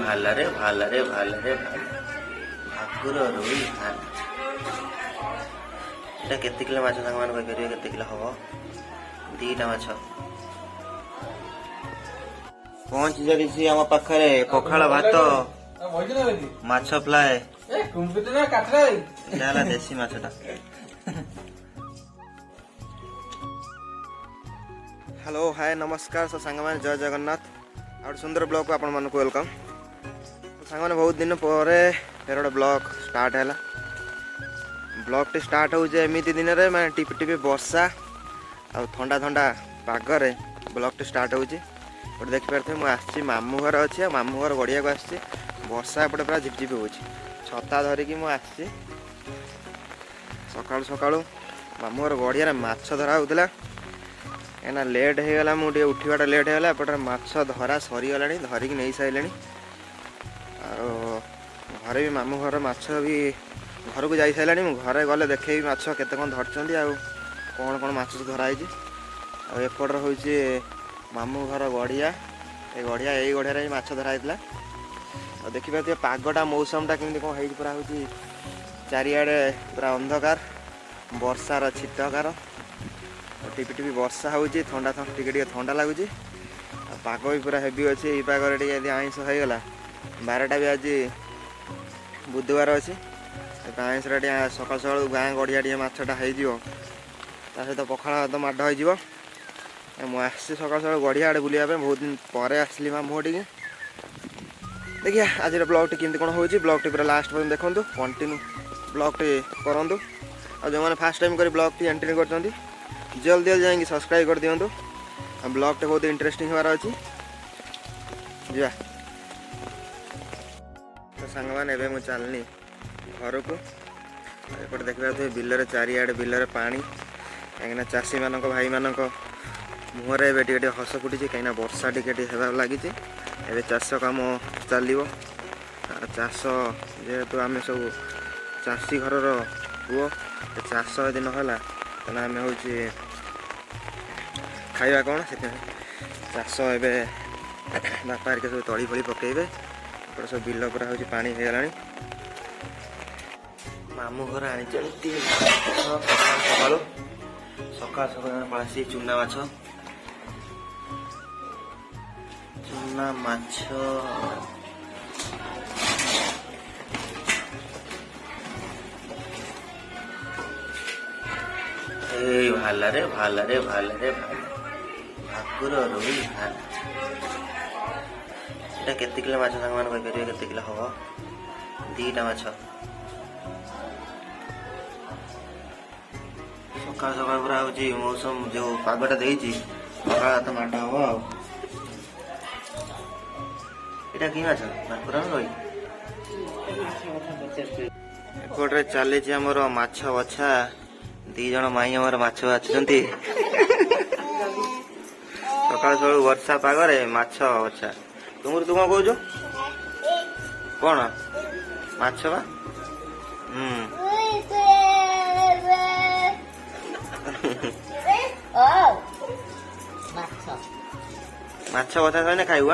भाला रे भाला रे भाला रे भाला भाकुर रोई भाला এটা কেତେ কিলো ମାଛ ସାଙ୍ଗମାନେ କହିପାରିବେ କେତେ କିଲୋ ହବ? ଦିଟା ମାଛ ପହଞ୍ଚି ଯାଇଛି ଆମ ପାଖରେ। ପଖାଳ ଭାତ, ମାଛ ଫ୍ରାଏ, ଏଇଟା ହେଲା ଦେଶୀ ମାଛଟା। ହ୍ୟାଲୋ ହାଏ ନମସ୍କାର ସାଙ୍ଗମାନେ, ଜୟ ଜଗନ୍ନାଥ। ଆଉ ଗୋଟେ ସୁନ୍ଦର ବ୍ଲଗ୍କୁ ଆପଣମାନଙ୍କୁ ୱେଲକମ୍। ସାଙ୍ଗମାନେ ବହୁତ ଦିନ ପରେ ଫେର ଗୋଟେ ବ୍ଲଗ୍ ଷ୍ଟାର୍ଟ ହେଲା। ବ୍ଲଗ୍ଟି ଷ୍ଟାର୍ଟ ହେଉଛି ଏମିତି ଦିନରେ ମାନେ ଟିପି ଟିପି ବର୍ଷା ଆଉ ଥଣ୍ଡା ଥଣ୍ଡା ପାଗରେ ବ୍ଲଗ୍ଟି ଷ୍ଟାର୍ଟ ହେଉଛି। ଗୋଟେ ଦେଖିପାରୁଥିବେ ମୁଁ ଆସିଛି ମାମୁଁ ଘର ଅଛି, ଆଉ ମାମୁଁ ଘର ଗଡ଼ିଆକୁ ଆସିଛି। ବର୍ଷା ଏପଟେ ପୁରା ଝିପଝିପି ହେଉଛି। ଛତା ଧରିକି ମୁଁ ଆସିଛି। ସକାଳୁ ସକାଳୁ ମାମୁଁ ଘର ଗଡ଼ିଆରେ ମାଛ ଧରା ହେଉଥିଲା। କାହିଁକିନା ଲେଟ୍ ହେଇଗଲା, ମୁଁ ଟିକେ ଉଠିବାଟା ଲେଟ୍ ହେଇଗଲା। ଏପଟରେ ମାଛ ଧରା ସରିଗଲାଣି, ଧରିକି ନେଇ ସାରିଲେଣି। ଆଉ ଘରେ ବି ମାମୁଁ ଘର ମାଛ ବି ଘରକୁ ଯାଇସାରିଲାଣି। ମୁଁ ଘରେ ଗଲେ ଦେଖେଇବି ମାଛ କେତେ କ'ଣ ଧରିଛନ୍ତି ଆଉ କ'ଣ କ'ଣ ମାଛ ଧରା ହେଇଛି। ଆଉ ଏପଟରେ ହେଉଛି ମାମୁଁ ଘର ଗଡ଼ିଆ। ଏଇ ଗଡ଼ିଆରେ ହିଁ ମାଛ ଧରା ହେଇଥିଲା। ଆଉ ଦେଖିପାରୁଥିବେ ପାଗଟା ମୌସମଟା କେମିତି କ'ଣ ହେଇଛି। ପୁରା ହେଉଛି ଚାରିଆଡ଼େ ପୁରା ଅନ୍ଧକାର, ବର୍ଷାର ଛିଟକାର, ଟିପି ଟିପି ବର୍ଷା ହେଉଛି। ଥଣ୍ଡା ଟିକେ ଟିକେ ଥଣ୍ଡା ଲାଗୁଛି। ଆଉ ପାଗ ବି ପୁରା ହେଭି ଅଛି। ଏଇ ପାଗରେ ଟିକେ ଯଦି ଆଇଁଷ ହେଇଗଲା, ବାରଟା ବି ଆଜି ବୁଧବାର ଅଛି, ଆଇଁଷଟା ଟିକେ ସକାଳୁ ସକାଳୁ ଗାଁ ଗଡ଼ିଆ ଟିକେ ମାଛଟା ହେଇଯିବ, ତା ସହିତ ପଖାଳ ଭାତ ମାଡ଼ ହେଇଯିବ। ମୁଁ ଆସିଛି ସକାଳୁ ସକାଳୁ ଗଡ଼ିଆ ଆଡ଼େ ବୁଲିବା ପାଇଁ। ବହୁତ ଦିନ ପରେ ଆସିଲି ମାମୁଁ ଘରଟିକି। ଦେଖିଆ ଆଜିର ବ୍ଲଗ୍ଟି କେମିତି କ'ଣ ହେଉଛି। ବ୍ଲଗ୍ଟି ପୁରା ଲାଷ୍ଟ ପର୍ଯ୍ୟନ୍ତ ଦେଖନ୍ତୁ, କଣ୍ଟିନ୍ୟୁ ବ୍ଲଗ୍ଟି କରନ୍ତୁ। ଆଉ ଯେଉଁମାନେ ଫାଷ୍ଟ ଟାଇମ୍ କରି ବ୍ଲଗ୍ଟି ଏଣ୍ଟ୍ରି କରିଛନ୍ତି, ଜଲ୍ଦି ଯାଇକି ସବସ୍କ୍ରାଇବ୍ କରିଦିଅନ୍ତୁ। ଆଉ ବ୍ଲଗ୍ଟି ବହୁତ ଇଣ୍ଟରେଷ୍ଟିଂ ହେବାର ଅଛି। ଯିବା ତ ସାଙ୍ଗମାନେ, ଏବେ ମୁଁ ଚାଲିନି ଘରକୁ। ଏପଟେ ଦେଖିପାରୁଥିବେ ବିଲରେ ଚାରିଆଡ଼େ ବିଲରେ ପାଣି। କାହିଁକିନା ଚାଷୀମାନଙ୍କ ଭାଇମାନଙ୍କ ମୁହଁରେ ଏବେ ଟିକେ ଟିକେ ହସ ଫୁଟିଛି, କାହିଁକିନା ବର୍ଷା ଟିକେ ଟିକେ ହେବାକୁ ଲାଗିଛି। ଏବେ ଚାଷ କାମ ଚାଲିବ। ଚାଷ ଯେହେତୁ ଆମେ ସବୁ ଚାଷୀ ଘରର ପୁଅ, ଚାଷ ଯଦି ନହେଲା ତାହେଲେ ଆମେ ହେଉଛି ଖାଇବା କ'ଣ? ସେଥିପାଇଁ ଚାଷ ଏବେ ବାପା ହେରିକା ସବୁ ତଳି ଫଳି ପକେଇବେ। ଏପଟେ ସବୁ ବିଲ ପୁରା ହେଉଛି ପାଣି ହେଇଗଲାଣି। ମାମୁଁ ଘର ଆଣିଛନ୍ତି ସକାଳୁ ସକାଳୁ ପଳାଇଛି ଚୁନା ମାଛ। ଏଇ ଭାଲା ରେ ଭାଲା ରେ ଭାଲା ରେ ଭାଲା ଭାକୁର ରୋଇ ଭାଲା। এটা କେତେ କିଲୋ ମାଛ ସାଙ୍ଗମାନେ କହିପାରିବେ କେତେ କିଲୋ ହବ? ଦିଟା ମାଛ ସକାଳୁ ସକାଳୁ ପୁରା ହେଉଛି ମୌସମ ଯେଉଁ ପାଗଟା ଦେଇଛି, ପଖାଳ ଭାତ ମାଡ଼ ହବ। ଆଉ ଏଇଟା କି ମାଛ? ଭାକୁର ରୋଇ। ଏପଟରେ ଚାଲିଛି ଆମର ମାଛ ବଛା। 2 ଜଣ ମାଇଁ ଆମର ମାଛ ବାଛୁଛନ୍ତି। ସକାଳୁ ସକାଳୁ ବର୍ଷା ପାଗରେ ମାଛ ବଛା। ତୁ କ'ଣ କହୁଛୁ? କ'ଣ ମାଛ ବା? ମାଛ ବଛା ସରିଲେ ଖାଇବୁ?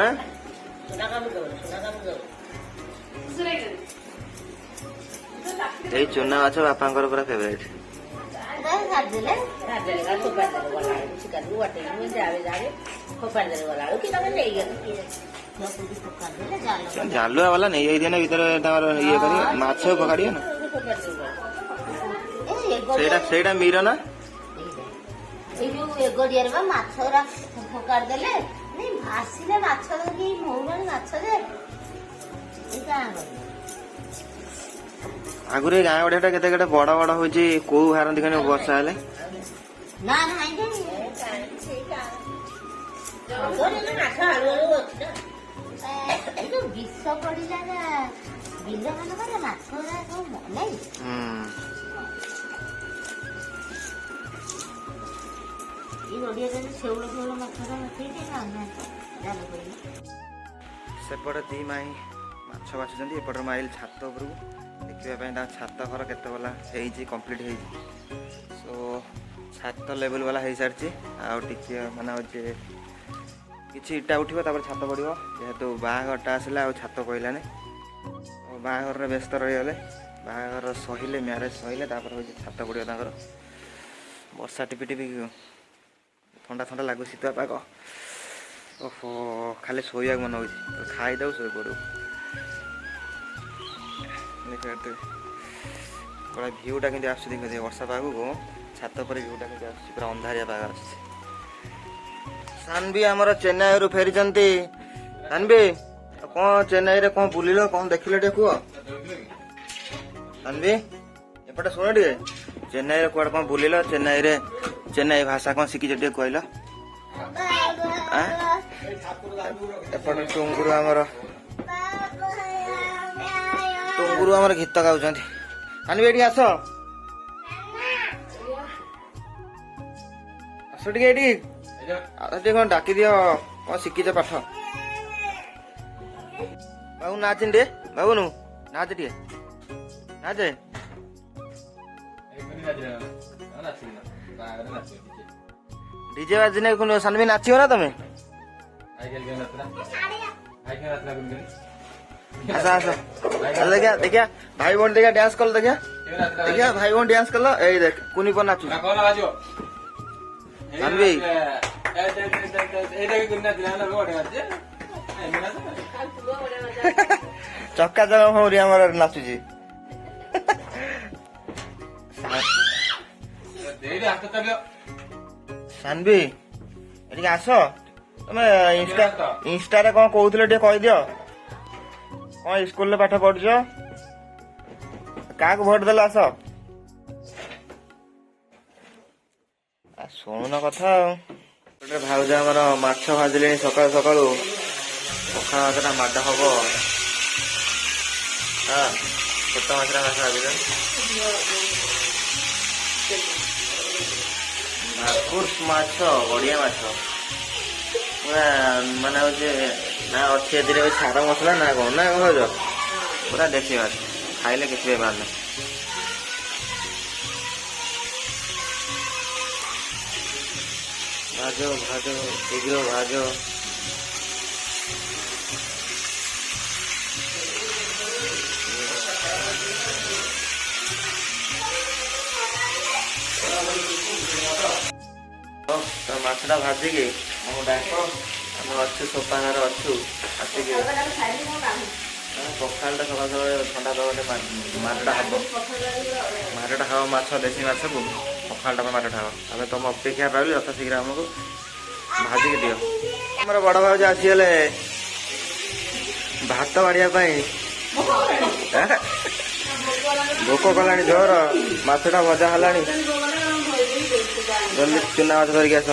ଏଇ ଚୁନା ମାଛ ବାପାଙ୍କର ପୁରା ଫେଭରାଇଟ୍। ଜାଲୁଆ ବାଲା ନେଇଯାଇଥିବେ ନା ଭିତରେ, ତାଙ୍କର ଇଏ କରି ମାଛ ପକାଡ଼ିବେ ନା। ସେଇଟା ମିର ନା? ଏଇ ଯୋଉ ଗଡ଼ିଆରେ ବା ମାଛ ଫୋକାଡ଼ି ଦେଲେ ଭାସିଲେ ମାଛ ମହୁରାଣୀ ମାଛ ଯେ ଆଗରୁ ଏଇ ଗାଁ ଗଡ଼ିଆଟା କେତେ କେତେ ବଡ ବଡ ହଉଛି। କୋଉ ହାରନ୍ତି ଖାଲି ବର୍ଷା ହେଲେ? ନା ବିଷ ପଡିଲା ନା ବିଲ ମାନଙ୍କରେ ମାଛ ନାଇଁ। ସେପଟେ 2 ମାଇଁ ମାଛ ବାଛୁଛନ୍ତି। ଏପଟରେ ମାଇଲ ଛାତ ଉପରକୁ ଦେଖିବା ପାଇଁ। ତାଙ୍କ ଛାତ ଘର କେତେ ବାଲା ହେଇଛି, କମ୍ପ୍ଲିଟ୍ ହେଇଛି। ସୋ ଛାତ ଲେବୁଲ୍ ବାଲା ହେଇସାରିଛି। ଆଉ ଟିକେ ମାନେ ହେଉଛି କିଛି ଇଟା ଉଠିବ ତାପରେ ଛାତ ପଡ଼ିବ। ଯେହେତୁ ବାହାଘରଟା ଆସିଲା ଆଉ ଛାତ ପଡ଼ିଲାନି, ବାହାଘରରେ ବ୍ୟସ୍ତ ରହିଗଲେ। ବାହାଘର ସହିଲେ, ମ୍ୟାରେଜ ସହିଲେ ତାପରେ ହେଉଛି ଛାତ ପଡ଼ିବ ତାଙ୍କର। ବର୍ଷା ଟିପି ଟିପି ଥଣ୍ଡା ଥଣ୍ଡା ଲାଗୁଛି, ଶୀତ ପାଗ। ଓହୋ, ଖାଲି ଶୋଇବାକୁ ମନ ହେଉଛି। ଖାଇଦେବୁ ଶୋଇପଡ଼ିବୁ। ପୁରା ଭିୟୁଟା କେମିତି ଆସୁଛି ଦେଖି, ବର୍ଷା ପାଗକୁ ଛାତ ପରେ ଭିୟୁଟା କେମିତି ଆସୁଛି, ପୁରା ଅନ୍ଧାରିଆ ପାଗ ଆସୁଛି। ସାନଭି ଆମର ଚେନ୍ନାଇରୁ ଫେରିଛନ୍ତି। ସାନଭି କ'ଣ ଚେନ୍ନାଇରେ କ'ଣ ବୁଲିଲ, କ'ଣ ଦେଖିଲ ଟିକେ କୁହ। ସାନଭି ଏପଟେ ଶୁଣ ଟିକେ, ଚେନ୍ନାଇରେ କୁଆଡ଼େ କ'ଣ ବୁଲିଲ, ଚେନ୍ନାଇ ଭାଷା କ'ଣ ଶିଖିଛ ଟିକେ କହିଲ। ଏପଟେ ଟୁଙ୍ଗୁରୁ ଆମର ଗୀତ ଗାଉଛନ୍ତି। ସାନଭି ଏଠିକି ଆସ ଟିକେ ଏଠିକି। ଆଉ ଟିକେ କ'ଣ ଡାକିଦିଅ, କ'ଣ ଶିଖିଛ ପାଠ। ବାବୁ ନାଚ ଟିକେ, ବାବୁନୁ ନାଚ ଟିକେ, ନାଚେ। ଡିଜେ ବାଜିନେ ସାନଭି ନାଚିବ ନା ତମେ? ଆସ ଆସ ଦେଖିଆ ଦେଖିଆ, ଭାଇ ଭଉଣୀ ଦେଖିଆ ଡ୍ୟାନ୍ସ କଲ, ଦେଖିଆ ଦେଖିଆ ଭାଇ ଭଉଣୀ ଡ୍ୟାନ୍ସ କଲ। ଏଇ ଦେଖ କୁନି ପର ନାଚୁ ସାନଭି। ଚକା ଚକ ଭଉଣୀ ଆମର ନାଚୁଛି। ସାନଭି ଏଠିକି ଆସ। ତମେ ଇନଷ୍ଟାରେ କ'ଣ କହୁଥିଲ ଟିକେ କହିଦିଅ। କ'ଣ ସ୍କୁଲରେ ପାଠ ପଢୁଛ, କାହାକୁ ଭୋଟ ଦେଲ ଆସ। ଶୁଣୁନ କଥା ଆଉ। ଗୋଟେ ଭାଉଜ ଆମର ମାଛ ଭାଜିଲେଣି ସକାଳୁ ସକାଳୁ। ପଖାଳ ମାଛଟା ମାଡ଼ ହବ। ଛୋଟ ମାଛଟା ମାଛ ଭାଜିଲେଣି। ଭାକୁର ମାଛ, ବଢିଆ ମାଛ ପୁରା, ମାନେ ହଉଛି ନା ଅଛି ଏଥିରେ ସାର ମସଲା ନା କ'ଣ ନା ଭାଉଜ, ପୁରା ଦେଶୀ ମାଛ, ଖାଇଲେ କିଛି ବେମାର ନାହିଁ। ଭାଜ ଭାଜ ଶୀଘ୍ର ଭାଜ। ମାଛଟା ଭାଜିକି ଆମକୁ ଡାକ, ଆମେ ଅଛୁ ସୋପାନରେ ଅଛୁ। ଆସିକି ପଖାଳଟା ସକାଳ ସକାଳେ ଥଣ୍ଡା ଦେବ, ମାଛଟା ହବ, ମାଛଟା ହବ। ମାଛ ଦେଶୀ ମାଛକୁ ପଖାଳଟା ପାଇଁ ମାଛଟା ହବ। ଆମେ ତମ ଅପେକ୍ଷା ରହିଲି, ଯଥା ଶୀଘ୍ର ଆମକୁ ଭାଜିକି ଦିଅ। ଆମର ବଡ଼ ଭାଉଜ ଆସିଗଲେ ଭାତ ବାଢ଼ିବା ପାଇଁ। ଭୋକ କଲାଣି ଜୋର, ମାଛଟା ଭଜା ହେଲାଣି। ଜଲ୍ଦି ଚୁନା ମାଛ ଧରିକି ଆସ।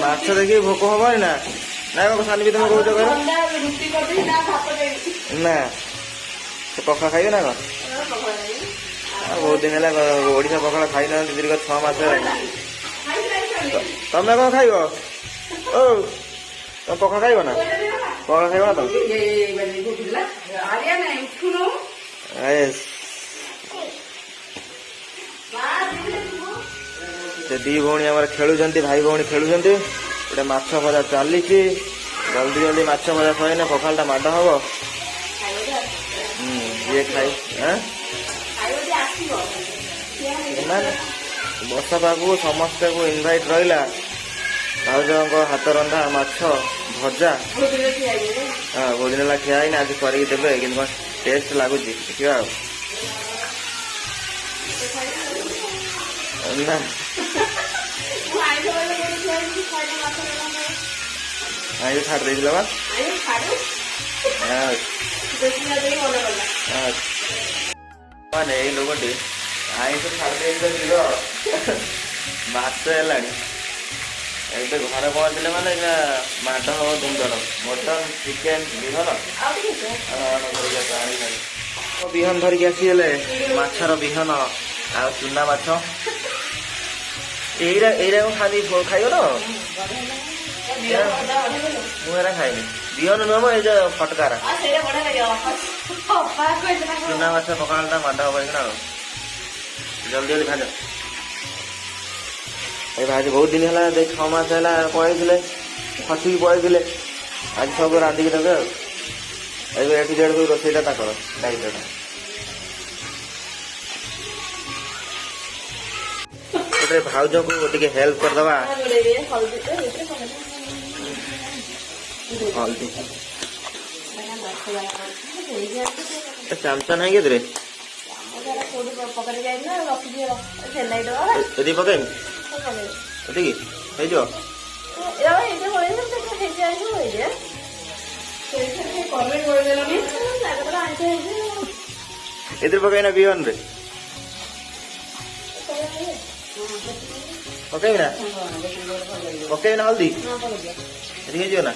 ମାଛ ଦେଖିକି ଭୋକ ହବନି ନା? ନାଇଁ ବାବୁ ସାନଭି ତମେ କହୁଛ କହିଲ ନା ସେ ପଖାଳ ଖାଇବେ ନା କ'ଣ? ବହୁତ ଦିନ ହେଲା ଓଡ଼ିଶା ପଖାଳ ଖାଇନାହାନ୍ତି, ଦୀର୍ଘ 6 ମାସ ହେଲାଣି। ତମେ କ'ଣ ଖାଇବ? ଓ ତମେ ପଖାଳ ଖାଇବ ନା? ପଖାଳ ଖାଇବ ନା ତମେ? ସେ ଦି ଭଉଣୀ ଆମର ଖେଳୁଛନ୍ତି, ଭାଇ ଭଉଣୀ ଖେଳୁଛନ୍ତି। ଗୋଟେ ମାଛ ଭଜା ଚାଲିଛି। ଜଲ୍ଦି ଜଲ୍ଦି ମାଛ ଭଜା ସରିଲେ ପଖାଳଟା ମାଡ଼ ହବ। ଇଏ ଖାଇ ବର୍ଷା ପାଗକୁ ସମସ୍ତଙ୍କୁ ଇନଭାଇଟ୍ ରହିଲା। ଭାଉଜଙ୍କ ହାତ ରନ୍ଧା ମାଛ ଭଜା ବହୁତ ଦିନ ହେଲା ଖିଆ ହେଇନି, ଆଜି କରିକି ଦେବେ। କିନ୍ତୁ କ'ଣ ଟେଷ୍ଟ ଲାଗୁଛି ଦେଖିବା ଆଉ। ନା ଆଇଁଷ ଛାଡ଼ି ଦେଇଥିଲ ବା। ମାନେ ଏଇ ଲୋକଟି ଆଇଁଷ ଛାଡ଼ି ଦେଇଥିଲ ମାସ ହେଲାଣି। ଏବେ ଘରେ ପହଞ୍ଚିଲେ ମାନେ ମାଡ଼ ହବ ଧୁମଧର। ମଟନ, ଚିକେନ, ବିହନ ଧରିକି ଆସିଗଲେ। ମାଛର ବିହନ ଆଉ ଚୁନା ମାଛ। ଏଇରା ଖାଲି ଖାଇବ ତ? ମୁଁ ଏରା ଖାଇନି। ବିହନ ନୁହଁ, ଏଇ ଯୋଉ ଫଟକାରା ଚୁନା ମାଛ ପଖାଳଟା ମାଡ଼ ହବ ଏଇନା ଆଉ। ଜଲ୍ଦି ଜଲ୍ଦି ଭାଜ। ଏ ଭାଜ ବହୁତ ଦିନ ହେଲା, 6 ମାସ ହେଲା ପଳେଇଥିଲେ, ଖସିକି ପଳେଇଥିଲେ। ଆଜି ସବୁ ରାନ୍ଧିକି ଦେବେ ଆଉ। ଏବେ ଏଠି ଯେହେତୁ ରୋଷେଇଟା ତାଙ୍କର ଦାୟିତ୍ୱଟା। ଗୋଟେ ଭାଉଜକୁ ଟିକେ ହେଲ୍ପ କରିଦବା। ହଳଦୀ ଚାମଚା ନାହିଁ କେତେରେ ଏତିକି ପକେଇବି, ଏତିକି ହେଇଯିବ। ଏଥିରେ ପକେଇନା ବିହନରେ ପକେଇବି ନା, ପକେଇବି ନା ହଳଦୀ ଏଠି ହେଇଯିବ ନା,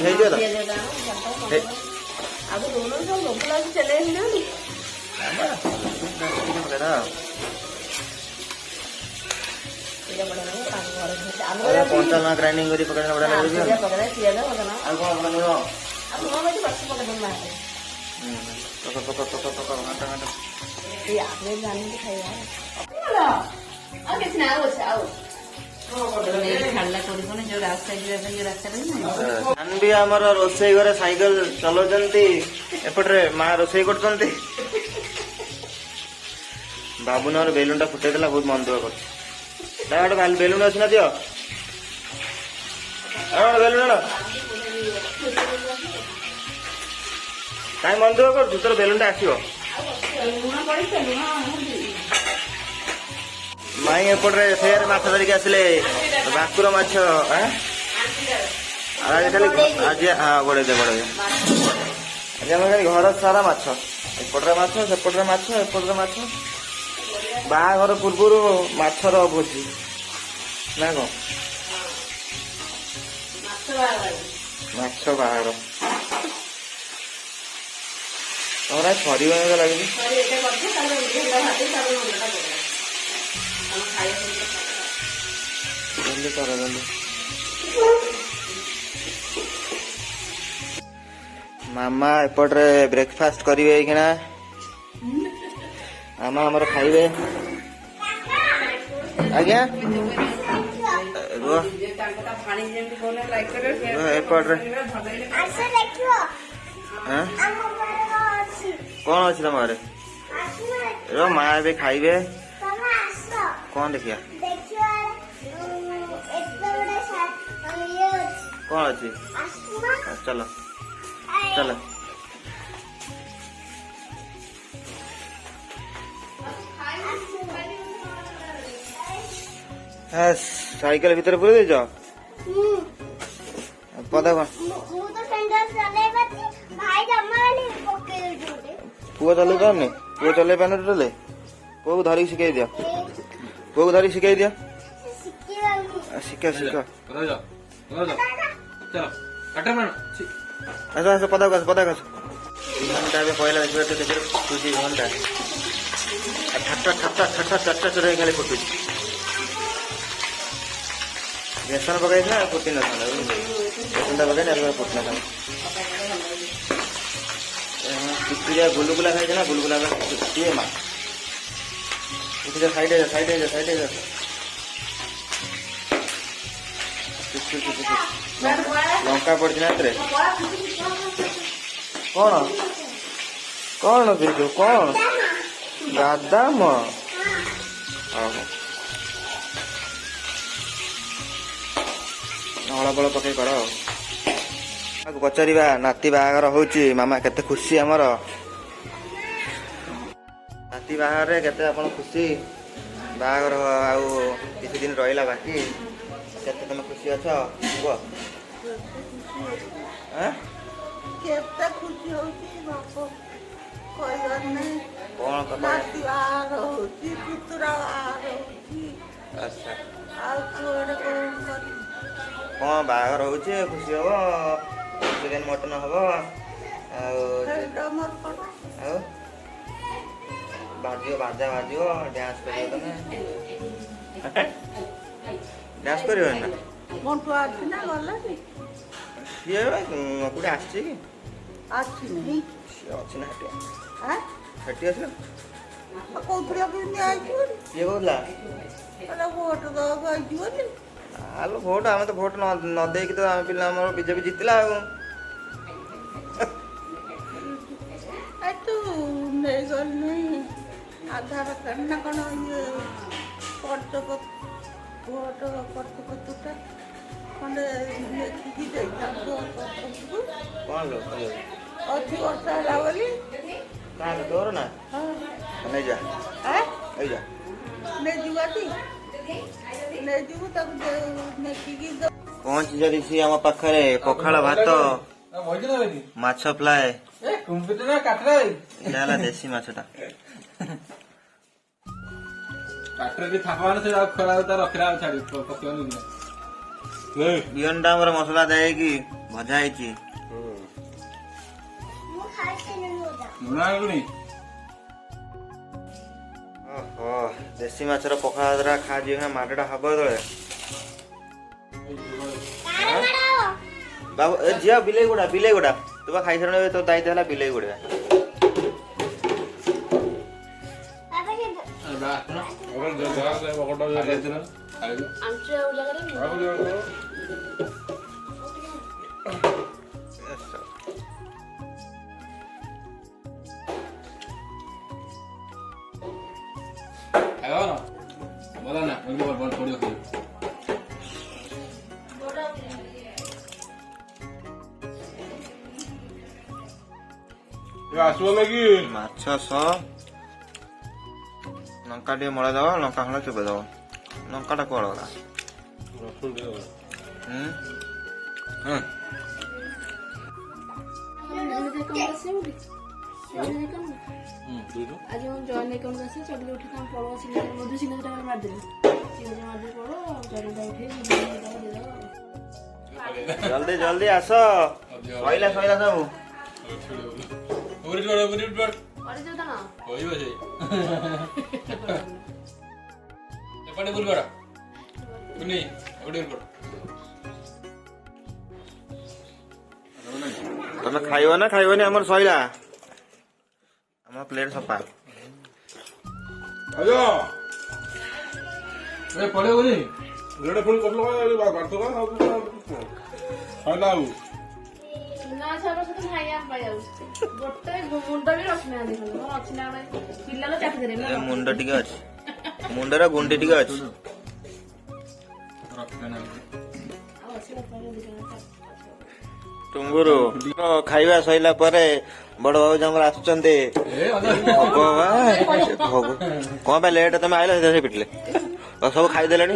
ହେଇଯିବ ତ। କଞ୍ଚା ଲଙ୍କା ଗ୍ରାଇଣ୍ଡିଙ୍ଗ କରି ପକେଇଲେ ବଢିଆ ଲାଗୁଛି। ଆଉ କଣ ବନେଇବ? ବି ଆମର ରୋଷେଇ ଘରେ ସାଇକେଲ ଚଲାଉଛନ୍ତି, ଏପଟରେ ମା ରୋଷେଇ କରୁଛନ୍ତି। ବାବୁନର ବେଲୁନ ଟା ଫୁଟେଇ ଦେଲା, ବହୁତ ମନ ଦୁଃଖ କରୁଛି। ଗୋଟେ ବେଲୁନ ଅଛି ନା ଦିଅ, ବେଲୁନ କାହିଁ ମନ ଦୁଃଖ କରୁଛୁ? ତୋର ବେଲୁନ ଟା ଆସିବ। ମାଇଁ ଏପଟରେ ଫେର ମାଛ ଧରିକି ଆସିଲେ, ଭାକୁର ମାଛ। ଆଜି ଖାଲି ଆଜି ବଢେଇ ଦେ। ଆଜି ଆମର ଖାଲି ଘର ସାରା ମାଛ, ଏପଟରେ ମାଛ, ସେପଟରେ ମାଛ, ଏପଟରେ ମାଛ। ବାହାଘର ପୂର୍ବରୁ ମାଛର ଭୋଜି ନା କଣ? ମାଛ ବାହାଘର ତମର ସରିବ ଲାଗୁଛି। ଜଲ୍ଦି କର ଜଲ୍ଦି। ମାମା ଏପଟରେ ବ୍ରେକଫାଷ୍ଟ କରିବେ ଏଇଖିଣା। ମାମା ଆମର ଖାଇବେ। ଆଜ୍ଞା ଏପଟରେ କଣ ଅଛି ତମ ଘରେ? ମା ଏବେ ଖାଇବେ। କଣ ଦେଖିବା? କଣ ଅଛି? ଚାଲ ଚାଲ। ସାଇକେଲ ଭିତରେ ପୁରେଇ ଦେଇଛ? ପଦା କଣ ପୁଅ ଚଲେଇ ପାରୁନି? ପୁଅ ଚଲେଇ ପାରୁନି ଟୋଟାଲି? ପୁଅକୁ ଧରିକି ଶିଖେଇ ଦିଅ, ପୁଅକୁ ଧରିକି ଶିଖେଇ ଦିଅ। ଶିଖ ଶିଖ। ଆସ ଆସ ପଦାକୁ ଆସ, ପଦାକୁ ଆସ। ବିହନଟା ଏବେ ପହିଲା ଦେଖିବା ଫୁଟୁଛି ବିହନଟା। ଠାଟା ଠାଟା ଠାଟା ଚାରିଟା ଚୋର ଖାଲି ଫୁଟୁଛି। ବେସନ ପକେଇଥିଲା ଫୁଟି ନଥାନ୍ତା, ବେସନଟା ପକେଇନି ଏବେ ଫୁଟି ନଥାନ୍ତା। ଟିକିଆ ଗୁଲୁଗୁଲା ଖାଇছে ନା, ଗୁଲୁଗୁଲା କିଏ ମା? ସାଇଡ୍ ହେଇଯା, ସାଇଡ୍ ହେଇଯା, ସାଇଡ୍ ହେଇଯା। ଲଙ୍କା ପଡିଛି ନା ଏଥିରେ? କଣ କଣ ଦେଇଛୁ? କଣ ବାଦାମ? ହଳବଳ ପକେଇ କର ଆଉ। ପଚାରିବା ନାତି ବାହାଘର ହଉଛି, ମାମା କେତେ ଖୁସି ଆମର। ନାତି ବାହାଘରରେ କେତେ ଆପଣ ଖୁସି? ବାହାଘର ଆଉ କିଛି ଦିନ ରହିଲା ବାକି, କେତେ ତମେ ଖୁସି ଅଛ କୁହ? କେତେ ଖୁସି ହଉଛି କହିବାର ନାହିଁ। କଣ ନାତି ବାହାଘର ହଉଛି, ପୁତୁରା ବାହାଘର ହଉଛି। ଆଚ୍ଛା, ଆଉ କୁଆଡେ କଣ କରିବି? କଣ ବାହାଘର ହଉଛି ଖୁସି ହବ, ଚିକେନ ମଟନ ହବ, ଆଉ ଆଉ ବାଜିବ, ବାଜା ବାଜିବ, ଡ୍ୟାନ୍ସ କରିବ ତମେ। ଡ୍ୟାନ୍ସ କରିବନି ନା? ମଣ୍ଟୁ ଅଛି ନା ଗଲାନି? ସିଏ କୋଉଠି ଆସିଛି କି? ଆସିନି। ସିଏ ଅଛି ନା ହେଠି? ଆଁ? ହେଠି ଅଛି ନା? କହୁଥିଲା କେମିତି ଆଇଛି ବୋଲି କିଏ କହୁଥିଲା? କହିଲା ଭୋଟ ଦେବାକୁ ଆଇଛି ବୋଲି। ଆଲୋ ଭୋଟ ଆମେ ତ ଭୋଟ ନ ଦେଇକି ତ ଆମେ ପିଲା ଆମର ବିଜେପି ଜିତିଲା ଆଉ। ଏ ତୁ ନେଇଗଲୁନି ଆଧାର କାର୍ଡ ନା କ'ଣ ଇଏ ଭୋଟ ପତ୍ରଟା ଖଣ୍ଡେ ଲେଖିକି ଦେଇଥାନ୍ତୁ କ'ଣ ଲୋ ଅତି ବର୍ଷ ହେଲା ବୋଲି। କାହାର ତୋର ନା? ହଁ ନେଇଯା ନେଇଯା। ନେଇଯିବାଟି ନେଇଯିବୁ ତାକୁ ନେଖିକି ପହଞ୍ଚି ଯାଇଛି ଆମ ପାଖରେ ପଖାଳ ଭାତ ମାଛ ଫ୍ରାଏ। ଏଇଟା ହେଲା ଦେଶୀ ମାଛଟା। ବିହନଟା ଆମର ମସଲା ଦେଇକି ଭଜା ହେଇଛି। ଓହୋ ଦେଶୀ ମାଛର ପଖାଳ ଭାତଟା ଖାଇଯିବ ମାଡ଼ଟା ହବ ଯେତେବେଳେ। ବାବୁ ଏ ଝିଅ ବିଲେଇ ଗୁଡ଼ା ତୁ ବା ଖାଇସାରିଲୁ ତୋ ଦାୟିତ୍ୱ ହେଲା ବିଲେଇ ଗୁଡ଼ା। ମାଛ ଲଙ୍କା ଟିକେ ମଳା ଦବ ଲଙ୍କା ଖଣ୍ଡ ଚୋବେଇ ଦବ। ଲଙ୍କାଟା କୁଆଡେ ଗଲା? ଆଜି ମୁଁ ଜଏନ୍ ଆକାଉଣ୍ଟ ଆସି ଚବିଲେ ଉଠି କାମ ପଳଉ ସିଗ୍ନେଚର ମଧ୍ୟ ସିଗ୍ନେଚର ମାରିଦେଲି ସିଗ୍ନେଚର ମାରିଦେଲି ପଳଉ ଜଏନ୍ଟା ଉଠେଇ ଜଲ୍ଦି ଜଲ୍ଦି ଆସ ସଇଲା ସବୁ। ତମେ ଖାଇବ ନା ଖାଇବନି? ଆମର ସଇଲା ଆମ ପ୍ଲେଟ୍ ସଫା। ମୁଣ୍ଡ ଟିକେ ଅଛି ମୁଣ୍ଡର ଗୁଣ୍ଡି ଟିକେ ଅଛି। ଟୁଙ୍ଗୁରୁ ଖାଇବା ସଇଲା ପରେ ବଡ ବାବୁ ଆମର ଆସୁଛନ୍ତି। କଣ ପାଇଁ ଲେଟ୍ ତମେ ଆଇଲ ସେ ପିଟିଲେ ସବୁ ଖାଇଦେଲେଣି।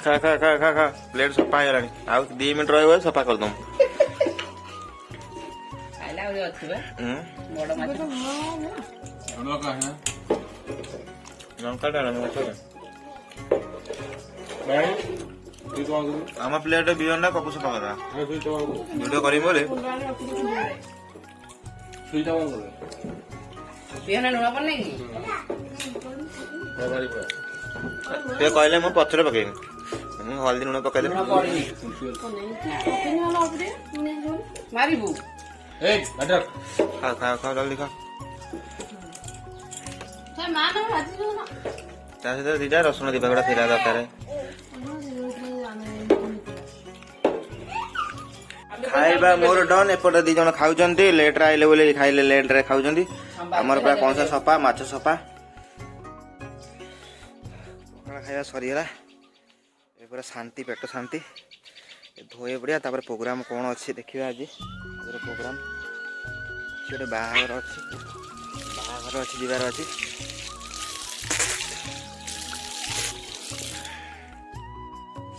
ଖା ଖା ଖା ଖା ଖା ପ୍ଲେଟ୍ ସଫା ହେଇଗଲାଣି ଆଉ 2 ମିନିଟ୍ ରହିବ ସଫା କରିଦମ। ଆମ ପ୍ଲେଟ୍ ବିହନ ପପୁ ସଫା କରା ଭିଡ଼ିଓ କରିବି ବୋଲି ସେ କହିଲେ ମୁଁ ପଛରେ ପକେଇବି। ମୁଁ ହଳଦୀ ଲୁଣ ପକେଇଦେବି। ମାରିବୁ ଖା ଜଲ୍ଦି ଖା। ତା ସହିତ ଦିଟା ରସୁଣ ଦିବା ଗୁଡା ଥିଲା ଦରକାର। ଖାଇବା ମୋର ଡନ୍। ଏପଟେ 2 ଜଣ ଖାଉଛନ୍ତି ଲେଟ୍ରେ ଆଇଲେ ବୋଲି ଖାଇଲେ ଲେଟ୍ରେ ଖାଉଛନ୍ତି। ଆମର ପୁରା କଂସା ସଫା ମାଛ ସଫା ପଖାଳ ଖାଇବା ସରିଗଲା। ଏ ପୁରା ଶାନ୍ତି ପେଟ ଶାନ୍ତି ଧୋଇ ପଡ଼ିଆ। ତାପରେ ପ୍ରୋଗ୍ରାମ କ'ଣ ଅଛି ଦେଖିବା। ଆଜି ପ୍ରୋଗ୍ରାମ ଗୋଟେ ବାହାଘର ଅଛି ଯିବାର ଅଛି।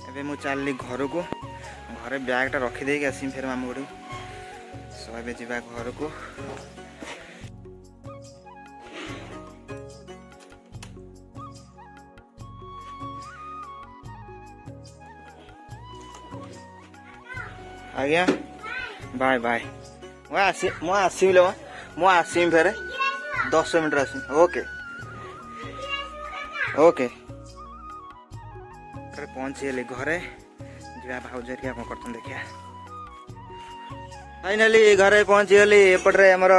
ଏବେ ମୁଁ ଚାଲିଲି ଘରକୁ। ଘରେ ବ୍ୟାଗ୍ଟା ରଖିଦେଇକି ଆସିବି ଫେର ମାମୁଁ ଘରକୁ। ଏବେ ଯିବା ଘରକୁ। ଆଜ୍ଞା ବାଏ ବାଏ। ମୁଁ ଆସିବି ମୁଁ ଆସିବି ଫେରେ 10 ମିନିଟ୍ରେ ଆସିବି। ଓକେ ଓକେ ପହଞ୍ଚିଗଲି ଘରେ। ଯିବା ଭାଉଜ ହେରିକା କ'ଣ କରୁଛନ୍ତି ଦେଖିବା। फाइनाली घरे पहुंचीगली एपटे आमर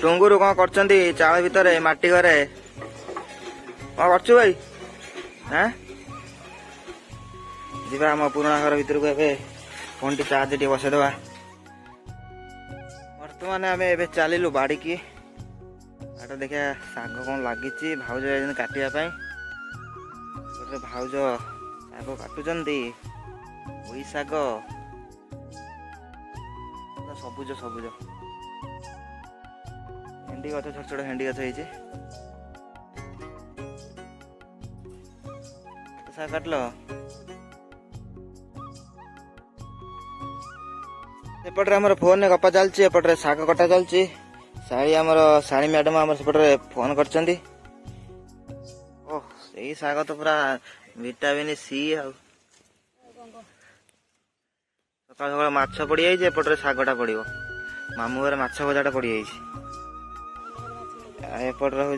टुंगुरु कौन कर चाल भितर माटी घरे कौन कर भाई हाँ जीवा आम पुराणा घर भितर को फोन टी चार्ज टी बसईदे बर्तमान आम ए चलू बाड़ी की आटा देखा शाग कौन लगी भाउज काटापी भाउज शाग काटुंट ओई शाग सबुज सबुज हेंडी गछ छोट छोट हेंडी गछ होती शाग काटल एपटे आमर फोन में गपा चलती एपटे शाग कटा चलती शाड़ी आमर शाड़ी मैडम आमर सेपटे फोन कर शाग तो पूरा विटामिन सी सकाल सकाल माछ पड़ जाए एपटे शागटा पड़ो मामू घर माछ भजाटा पड़ जाए एपटे हूँ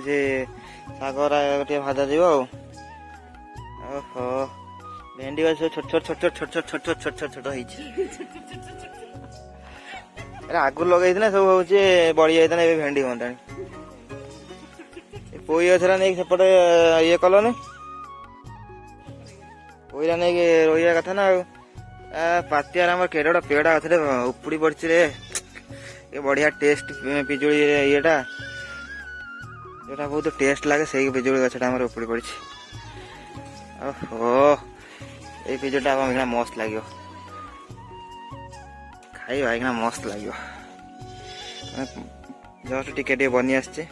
शागरा गोटे भाजा जीव ओहो भेंडी गछ छोट छोट छोट छोट छोट छोट छोट छोट छोट छोट आगु लगे सब हूँ बड़ी जाता है भेंडी हाँ पोई गछरा नहीं सेपटे ये कलनि पोईरा नहीं रही कथा ना पातियार आम केड़ा पेड़ा गथे उपड़ी पड़ी रे ये बढ़िया टेस्ट पिजुड़ी येटा जोटा बहुत टेस्ट लगे से पिजुड़ी गछटा आम उपड़ी पड़ी ओहो ये पिजुटा आम मस्त लगे खाई भाई मस्त लगे जस्ट टिके बनी आसचे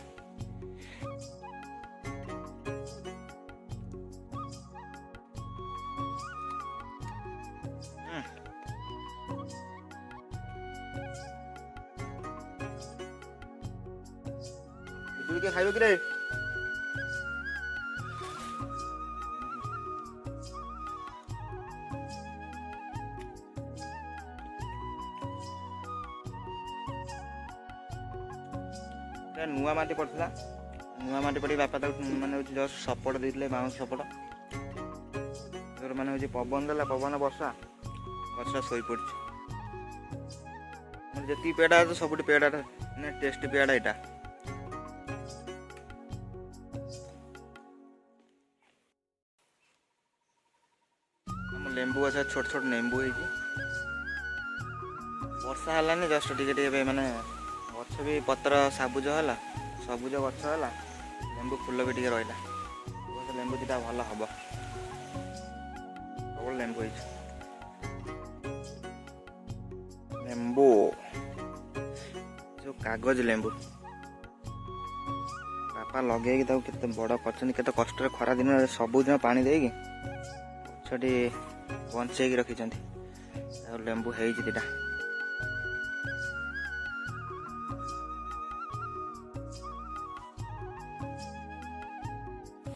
के खाइब कि नुआ माटी पड़ता नुआ माटी पड़ी बापा माने जस्ट सपोर्ट देते बाउंस सपोर्ट माने पवन देला पवन वर्षा वर्षा शोई पड़ी जी पेड़ा तो सब पेड़ा टेस्ट पेड़ा यहाँ लेंबू अच्छा छोट छोट लेंबू है वर्षा है जस्ट टे माने गछ भी पत्र सबुज है सबुज गछ है लेंबू फूल भी टे रहा लेंबू दुटा भल हम सब लेंबू लेंबू जो कागज लेंबू बापा लगे केते बड़ कर कष्ट खरा दिन सबुदिन पानी देगी गछटी बंचे रखी लेंबू है दिटा